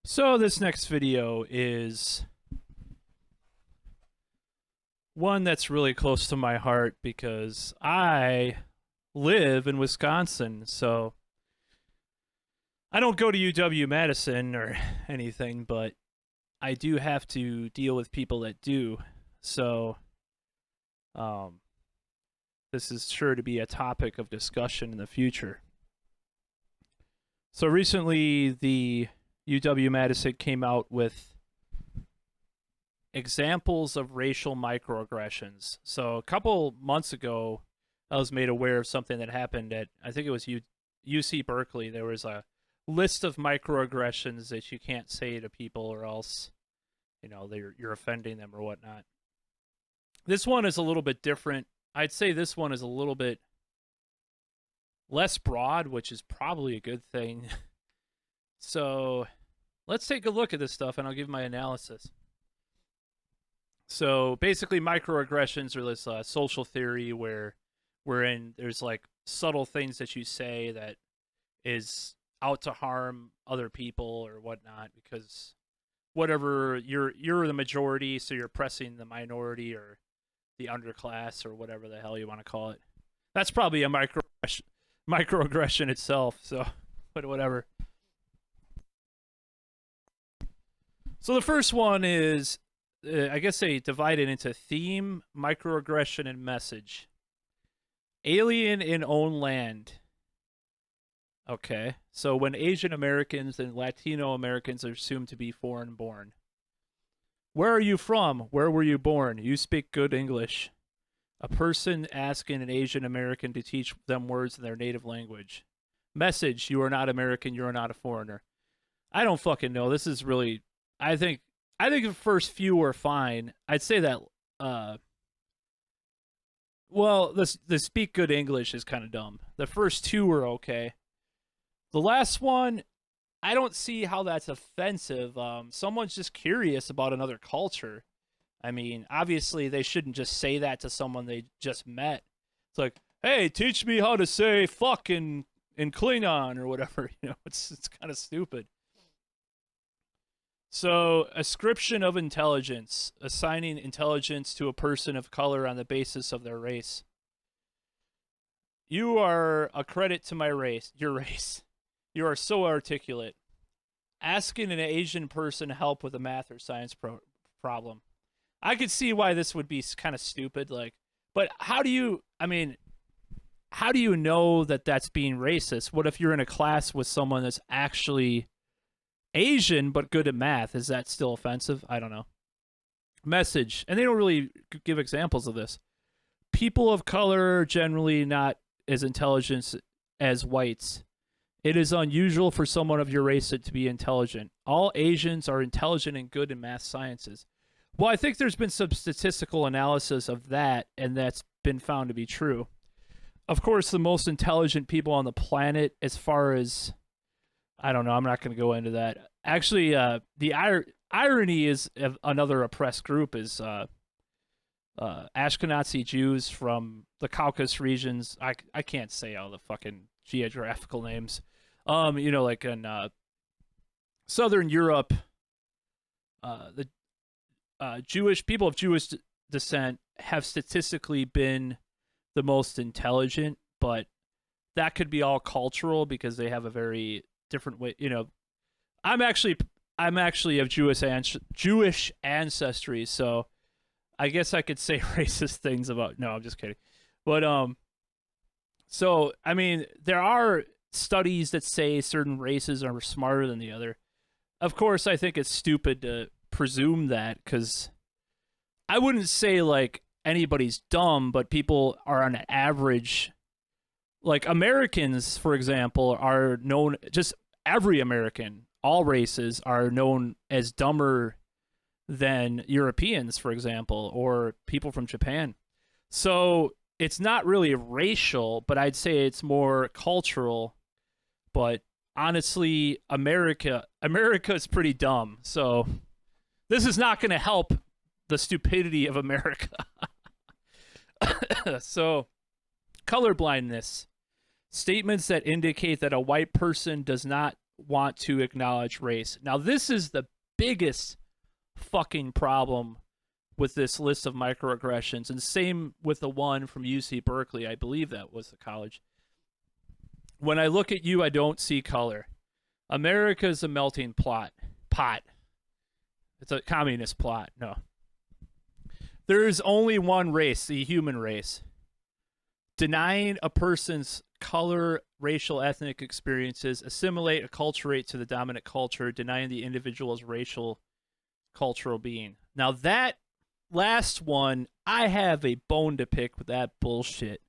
So this next video is one that's really close to my heart because I live in Wisconsin. So I don't go to UW Madison or anything, but I do have to deal with people that do. So this is sure to be a topic of discussion in the future. So recently the UW Madison came out with examples of racial microaggressions. So a couple months ago, I was made aware of something that happened at, I think it was UC Berkeley. There was a list of microaggressions that you can't say to people or else, you're offending them or whatnot. This one is a little bit different. I'd say this one is a little bit less broad, which is probably a good thing. So let's take a look at this stuff and I'll give my analysis. So basically microaggressions are this social theory wherein there's like subtle things that you say that is out to harm other people or whatnot because whatever you're the majority, so you're oppressing the minority or the underclass or whatever the hell you want to call it. That's probably a microaggression itself, so but whatever. So the first one is, I guess they divide it into theme, microaggression, and message. Alien in own land. Okay, so when Asian Americans and Latino Americans are assumed to be foreign born. Where are you from? Where were you born? You speak good English. A person asking an Asian American to teach them words in their native language. Message, you are not American, you are not a foreigner. I don't fucking know. This is really, I think the first few are fine. I'd say that, the speak good English is kind of dumb. The first two are okay. The last one, I don't see how that's offensive. Someone's just curious about another culture. I mean, obviously they shouldn't just say that to someone they just met. It's like, hey, teach me how to say fuck in Klingon or whatever. It's kind of stupid. So, ascription of intelligence, assigning intelligence to a person of color on the basis of their race. You are a credit to my race, your race. You are so articulate. Asking an Asian person help with a math or science problem. I could see why this would be kind of stupid, but how do you know that that's being racist? What if you're in a class with someone that's actually Asian but good at math? Is that still offensive? I don't know. Message, and they don't really give examples of this. People of color are generally not as intelligent as whites. It is unusual for someone of your race to be intelligent. All Asians are intelligent and good in math sciences. Well, I think there's been some statistical analysis of that, and that's been found to be true. Of course, the most intelligent people on the planet, as far as, I don't know, I'm not going to go into that. Actually, the irony is of another oppressed group is Ashkenazi Jews from the Caucasus regions. I can't say all the fucking geographical names. Like in Southern Europe, the Jewish people of Jewish descent have statistically been the most intelligent, but that could be all cultural because they have a very different way. I'm actually of Jewish ancestry, so I guess I could say racist things about. No, I'm just kidding. But so I mean, there are studies that say certain races are smarter than the other. Of course, I think it's stupid to presume that because I wouldn't say like anybody's dumb, but people are on average. Like Americans, for example, are known, just every American, all races are known as dumber than Europeans, for example, or people from Japan. So it's not really racial, but I'd say it's more cultural. But honestly, America is pretty dumb. So this is not going to help the stupidity of America. So, colorblindness. Statements that indicate that a white person does not want to acknowledge race. Now, this is the biggest fucking problem with this list of microaggressions, and same with the one from UC Berkeley. I believe that was the college. When I look at you, I don't see color. America is a melting pot. It's a communist plot. No. There is only one race, the human race. Denying a person's color, racial, ethnic experiences, assimilate, acculturate to the dominant culture, denying the individual's racial, cultural being. Now that last one, I have a bone to pick with that bullshit.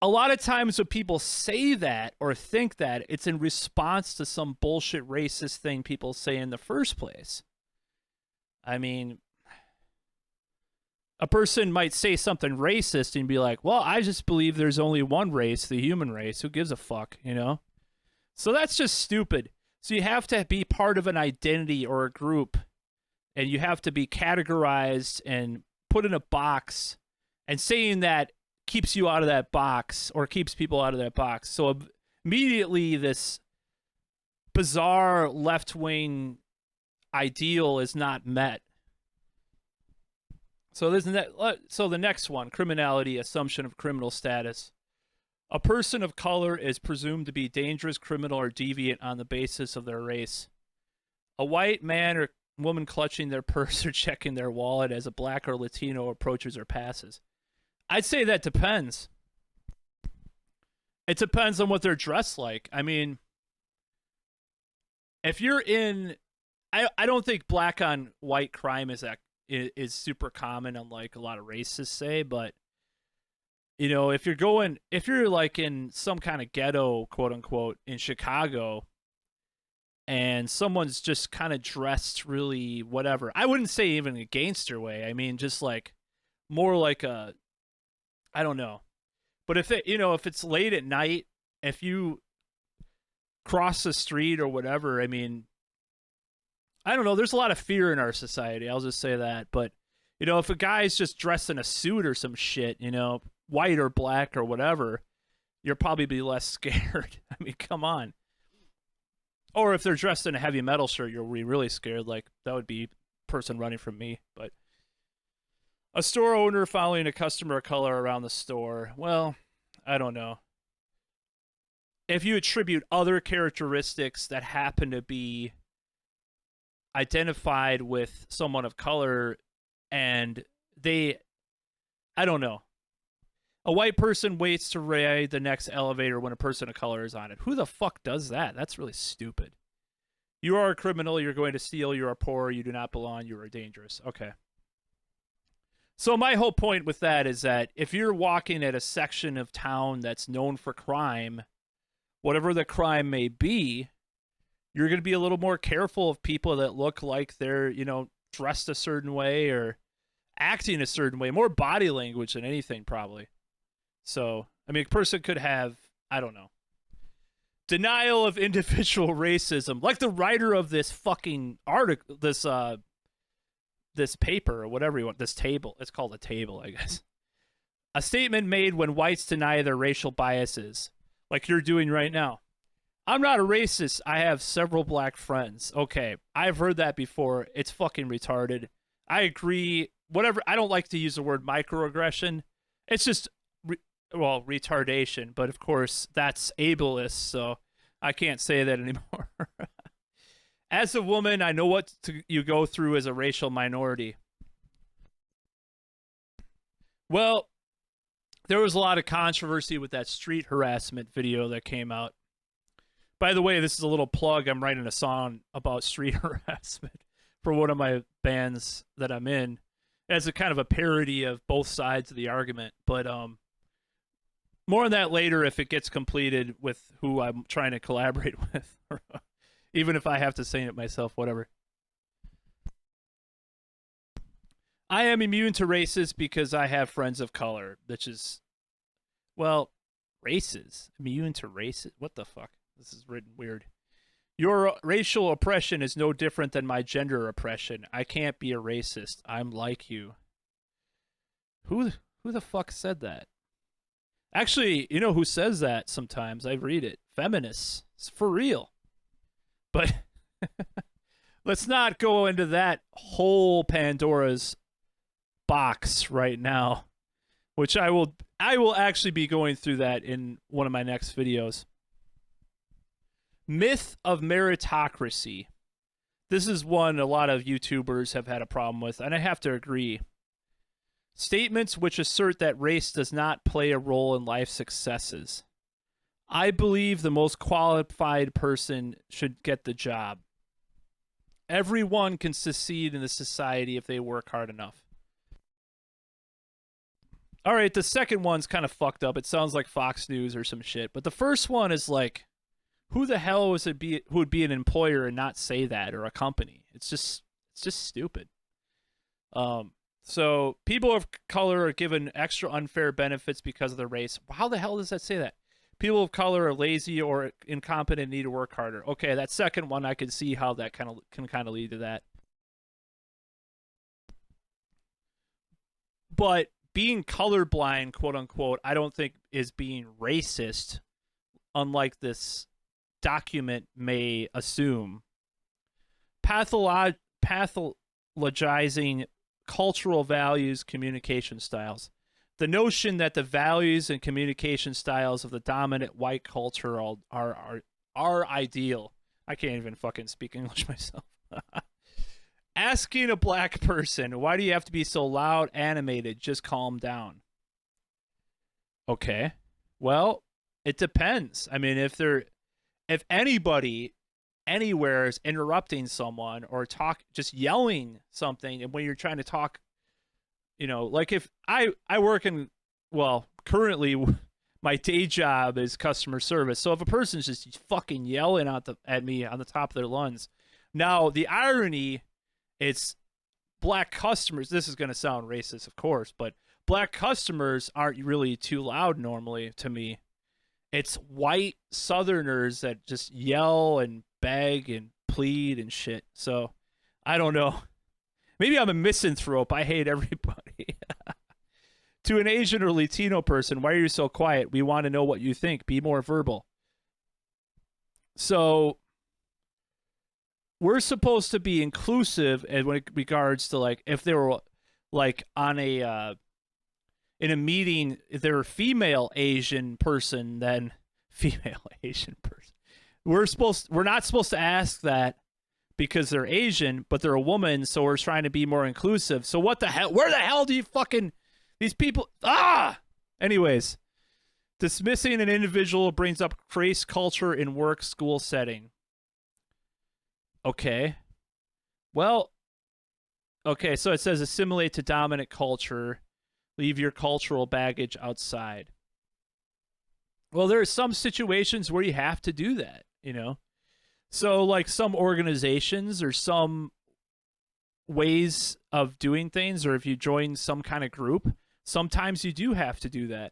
A lot of times when people say that or think that, it's in response to some bullshit racist thing people say in the first place. I mean, a person might say something racist and be like, well, I just believe there's only one race, the human race. Who gives a fuck, you know? So that's just stupid. So you have to be part of an identity or a group, and you have to be categorized and put in a box, and saying that keeps you out of that box or keeps people out of that box. So immediately this bizarre left-wing ideal is not met. So the next one, criminality, assumption of criminal status. A person of color is presumed to be dangerous, criminal, or deviant on the basis of their race. A white man or woman clutching their purse or checking their wallet as a black or Latino approaches or passes. I'd say that depends. It depends on what they're dressed like. I mean, if you're in... I don't think black on white crime is is super common, unlike a lot of racists say, but you know, if you're like in some kind of ghetto, quote unquote, in Chicago, and someone's just kind of dressed really whatever, I wouldn't say even a gangster way. I mean, just like more like a, I don't know. But if it's late at night, if you cross the street or whatever, I mean, I don't know. There's a lot of fear in our society. I'll just say that. But, you know, if a guy's just dressed in a suit or some shit, you know, white or black or whatever, you'll probably be less scared. I mean, come on. Or if they're dressed in a heavy metal shirt, you'll be really scared. Like, that would be a person running from me. But a store owner following a customer of color around the store. Well, I don't know. If you attribute other characteristics that happen to be identified with someone of color, and I don't know. A white person waits to ride the next elevator when a person of color is on it. Who the fuck does that? That's really stupid. You are a criminal. You're going to steal. You are poor. You do not belong. You are dangerous. Okay. So my whole point with that is that if you're walking at a section of town that's known for crime, whatever the crime may be, you're going to be a little more careful of people that look like they're, you know, dressed a certain way or acting a certain way. More body language than anything, probably. So, I mean, a person could have, I don't know, denial of individual racism. Like the writer of this fucking article, this paper or whatever you want, this table. It's called a table, I guess. A statement made when whites deny their racial biases, like you're doing right now. I'm not a racist. I have several black friends. Okay, I've heard that before. It's fucking retarded. I agree. Whatever. I don't like to use the word microaggression. It's just, retardation. But of course, that's ableist, so I can't say that anymore. As a woman, I know what you go through as a racial minority. Well, there was a lot of controversy with that street harassment video that came out. By the way, this is a little plug. I'm writing a song about street harassment for one of my bands that I'm in, as a kind of a parody of both sides of the argument. But more on that later if it gets completed with who I'm trying to collaborate with. Even if I have to sing it myself, whatever. I am immune to races because I have friends of color, which is, well, races. Immune to races? What the fuck? This is written weird. Your racial oppression is no different than my gender oppression. I can't be a racist. I'm like you. Who the fuck said that? Actually, you know who says that sometimes? I read it. Feminists. It's for real. But let's not go into that whole Pandora's box right now, which I will actually be going through that in one of my next videos. Myth of meritocracy. This is one a lot of YouTubers have had a problem with, and I have to agree. Statements which assert that race does not play a role in life successes. I believe the most qualified person should get the job. Everyone can succeed in the society if they work hard enough. All right, the second one's kind of fucked up. It sounds like Fox News or some shit. But the first one is like, who the hell who would be an employer and not say that, or a company? It's just stupid. So people of color are given extra unfair benefits because of their race. How the hell does that say that? People of color are lazy or incompetent and need to work harder. Okay, that second one, I can see how that can lead to that. But being colorblind, quote unquote, I don't think is being racist, unlike this document may assume. Pathologizing cultural values, communication styles. The notion that the values and communication styles of the dominant white culture are ideal. I can't even fucking speak English myself. Asking a black person, why do you have to be so loud, animated? Just calm down. Okay. Well, it depends. I mean, if anybody anywhere is interrupting someone or just yelling something, and when you're trying to talk, you know, like if I work in, well, currently my day job is customer service. So if a person's just fucking yelling at me on the top of their lungs, now the irony, it's black customers. This is going to sound racist, of course, but black customers aren't really too loud normally to me. It's white Southerners that just yell and beg and plead and shit. So I don't know. Maybe I'm a misanthrope. I hate everybody. To an Asian or Latino person, why are you so quiet? We want to know what you think. Be more verbal. So we're supposed to be inclusive in regards to, like, if they were like on a in a meeting, if they're a female Asian person, then female Asian person. We're not supposed to ask that because they're Asian, but they're a woman, so we're trying to be more inclusive. So what the hell? Where the hell do you fucking these people? Anyways, dismissing an individual brings up race culture in work school setting. Okay. Well, okay, so it says assimilate to dominant culture. Leave your cultural baggage outside. Well, there are some situations where you have to do that, you know? So, like, some organizations or some ways of doing things, or if you join some kind of group, sometimes you do have to do that.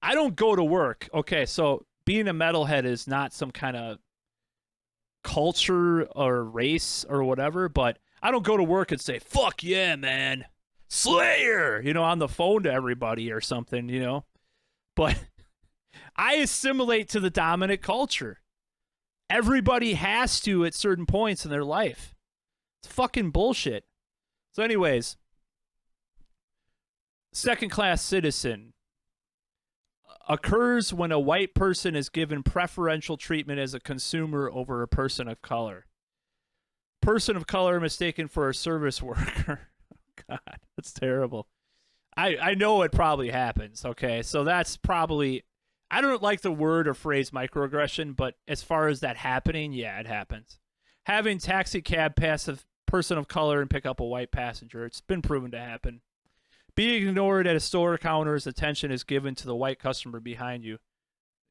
I don't go to work. Okay, so being a metalhead is not some kind of culture or race or whatever, but I don't go to work and say, fuck yeah, man, Slayer, you know, on the phone to everybody or something, you know? But I assimilate to the dominant culture. Everybody has to at certain points in their life. It's fucking bullshit. So anyways, second-class citizen occurs when a white person is given preferential treatment as a consumer over a person of color. Person of color mistaken for a service worker. God, that's terrible. I know it probably happens, okay? So that's probably... I don't like the word or phrase microaggression, but as far as that happening, yeah, it happens. Having taxi cab pass a person of color and pick up a white passenger, it's been proven to happen. Being ignored at a store counter as attention is given to the white customer behind you.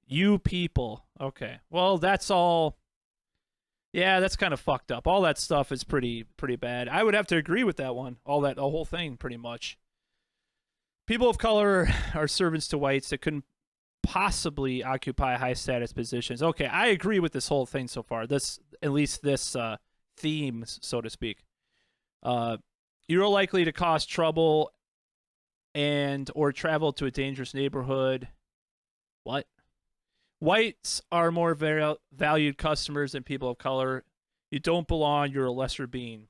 You people. Okay. Well, that's all... Yeah, that's kind of fucked up. All that stuff is pretty bad. I would have to agree with that one. The whole thing, pretty much. People of color are servants to whites that couldn't possibly occupy high status positions. Okay, I agree with this whole thing so far. This, at least this theme, so to speak. You're likely to cause trouble and or travel to a dangerous neighborhood. What? Whites are more valued customers than people of color. You don't belong. You're a lesser being.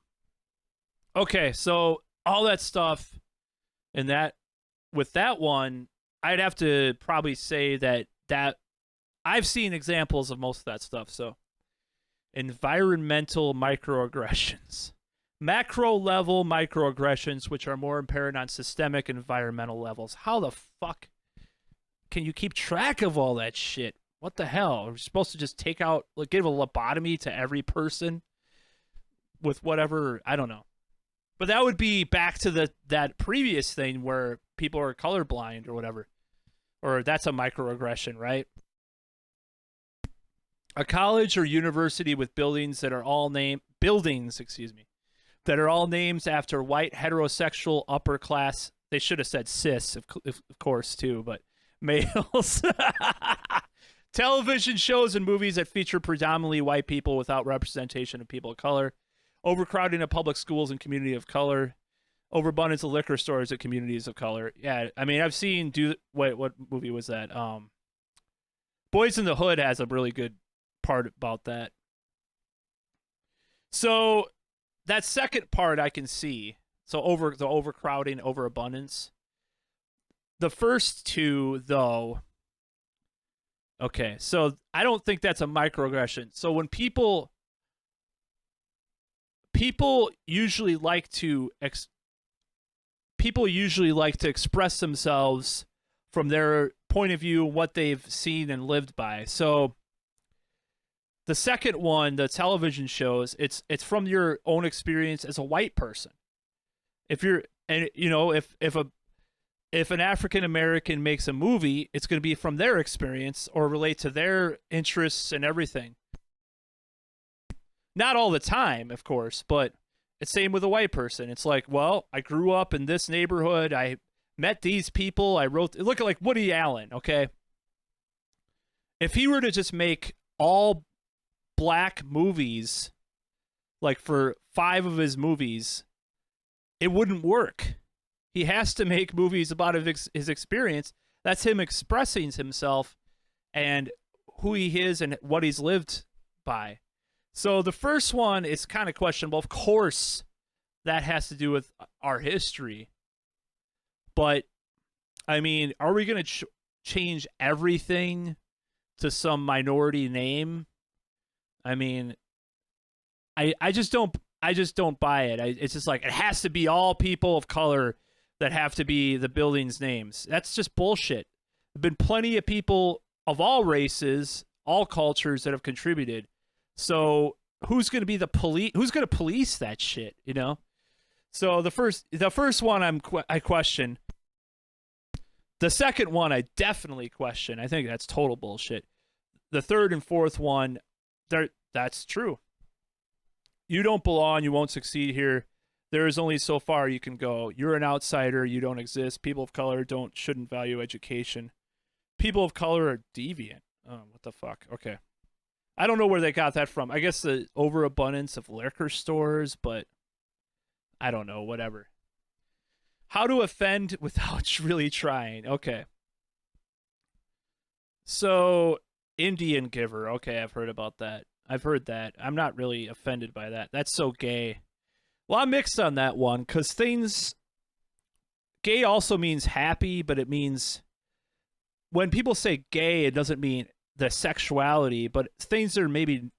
Okay, so all that stuff and that with that one, I'd have to probably say that I've seen examples of most of that stuff. So environmental microaggressions. Macro level microaggressions, which are more apparent on systemic environmental levels. How the fuck can you keep track of all that shit? What the hell? We're supposed to just take out, like, give a lobotomy to every person with whatever, I don't know. But that would be back to that previous thing where people are colorblind or whatever. Or that's a microaggression, right? A college or university with buildings that are all named that are all names after white heterosexual upper class. They should have said cis, of course, too, but males. Television shows and movies that feature predominantly white people without representation of people of color. Overcrowding of public schools and community of color. Overabundance of liquor stores at communities of color. Yeah, I mean, I've seen what movie was that? Boys in the Hood has a really good part about that. So that second part I can see. So the overcrowding, overabundance. The first two, though. Okay, so I don't think that's a microaggression. So when people usually like to express themselves from their point of view, what they've seen and lived by. So the second one, the television shows, it's from your own experience as a white person. If an African American makes a movie, it's going to be from their experience or relate to their interests and everything. Not all the time, of course, but it's same with a white person. It's like, well, I grew up in this neighborhood. I met these people. Look at like Woody Allen, okay? If he were to just make all black movies, like for 5 of his movies, it wouldn't work. He has to make movies about his experience. That's him expressing himself and who he is and what he's lived by. So the first one is kind of questionable. Of course, that has to do with our history. But, I mean, are we going to change everything to some minority name? I mean, I just don't buy it. It's just like, it has to be all people of color that have to be the building's names. That's just bullshit. There have been plenty of people of all races, all cultures that have contributed. So who's going to be the police? Who's going to police that shit? You know. So the first one I question. The second one I definitely question. I think that's total bullshit. The third and fourth one, that's true. You don't belong. You won't succeed here. There is only so far you can go. You're an outsider. You don't exist. People of color shouldn't value education. People of color are deviant. Oh, what the fuck? Okay. I don't know where they got that from. I guess the overabundance of liquor stores, but I don't know. Whatever. How to offend without really trying. Okay. So, Indian giver. Okay, I've heard about that. I've heard that. I'm not really offended by that. That's so gay. Well, I'm mixed on that one because gay also means happy, but it means when people say gay, it doesn't mean the sexuality, but things that are maybe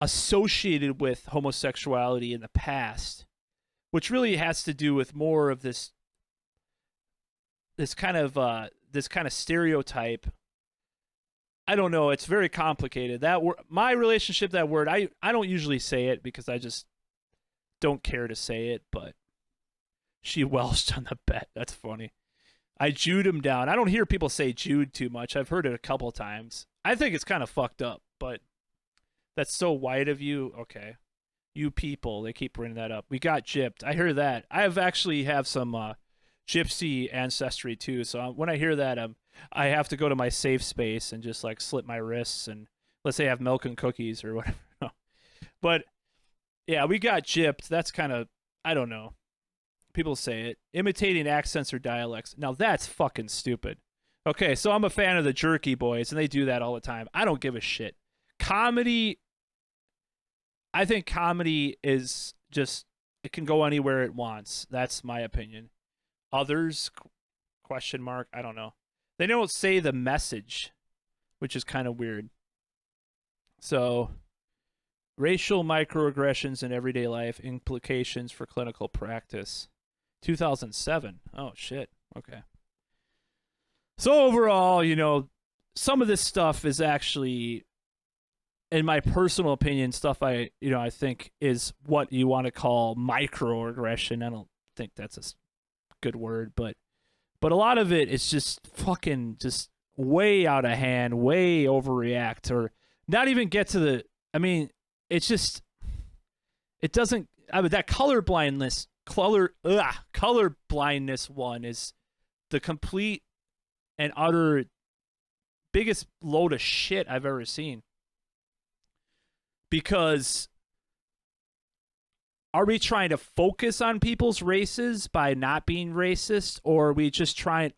associated with homosexuality in the past, which really has to do with more of this kind of stereotype. I don't know. It's very complicated. My relationship, that word, I don't usually say it because I just don't care to say it, but she welched on the bet. That's funny. I Jewed him down. I don't hear people say Jude too much. I've heard it a couple times. I think it's kind of fucked up, but that's so white of you. Okay. You people, they keep bringing that up. We got gypped. I hear that. I actually have some gypsy ancestry too, so when I hear that, I have to go to my safe space and just like slit my wrists and let's say I have milk and cookies or whatever. But yeah, we got gypped. That's kind of, I don't know. People say it. Imitating accents or dialects. Now that's fucking stupid. Okay, so I'm a fan of the Jerky Boys, and they do that all the time. I don't give a shit. Comedy, I think comedy is just, it can go anywhere it wants. That's my opinion. Others, question mark, I don't know. They don't say the message, which is kind of weird. So, racial microaggressions in everyday life, implications for clinical practice. 2007. Oh, shit. Okay. So overall, you know, some of this stuff is actually, in my personal opinion, stuff I think is what you want to call microaggression. I don't think that's a good word, but a lot of it is just fucking just way out of hand, way overreact, or not even get to the. I mean, it's just, it doesn't. I mean, that color blindness one is the complete and utter biggest load of shit I've ever seen. Because are we trying to focus on people's races by not being racist, or are we trying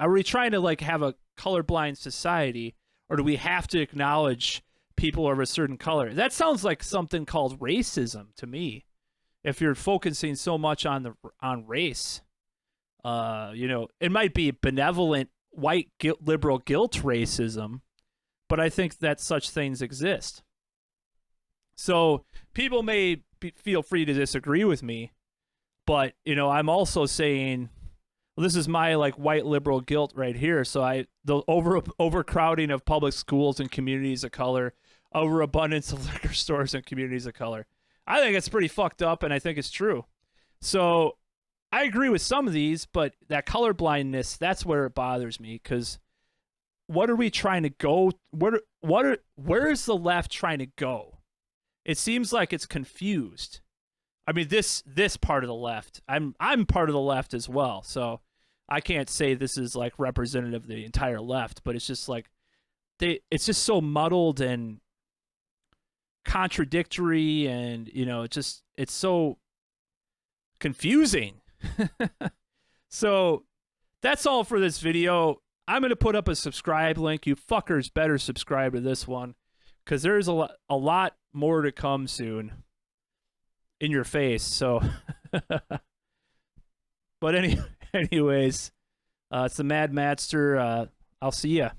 to like have a colorblind society, or do we have to acknowledge people of a certain color? That sounds like something called racism to me. If you're focusing so much on race, it might be benevolent white liberal guilt racism, but I think that such things exist. So people may feel free to disagree with me, but I'm also saying, well, this is my like white liberal guilt right here. So the overcrowding of public schools and communities of color, overabundance of liquor stores and communities of color, I think it's pretty fucked up, and I think it's true. So I agree with some of these, but that colorblindness, that's where it bothers me, because what are we trying to go? Where is the left trying to go? It seems like it's confused. I mean, this part of the left, I'm part of the left as well, so I can't say this is like representative of the entire left, but it's just like it's just so muddled and contradictory, and it's so confusing. So that's all for this video. I'm going to put up a subscribe link. You fuckers better subscribe to this one, because there's a lot more to come soon in your face. So, but anyways, it's the Mad Matster. I'll see ya.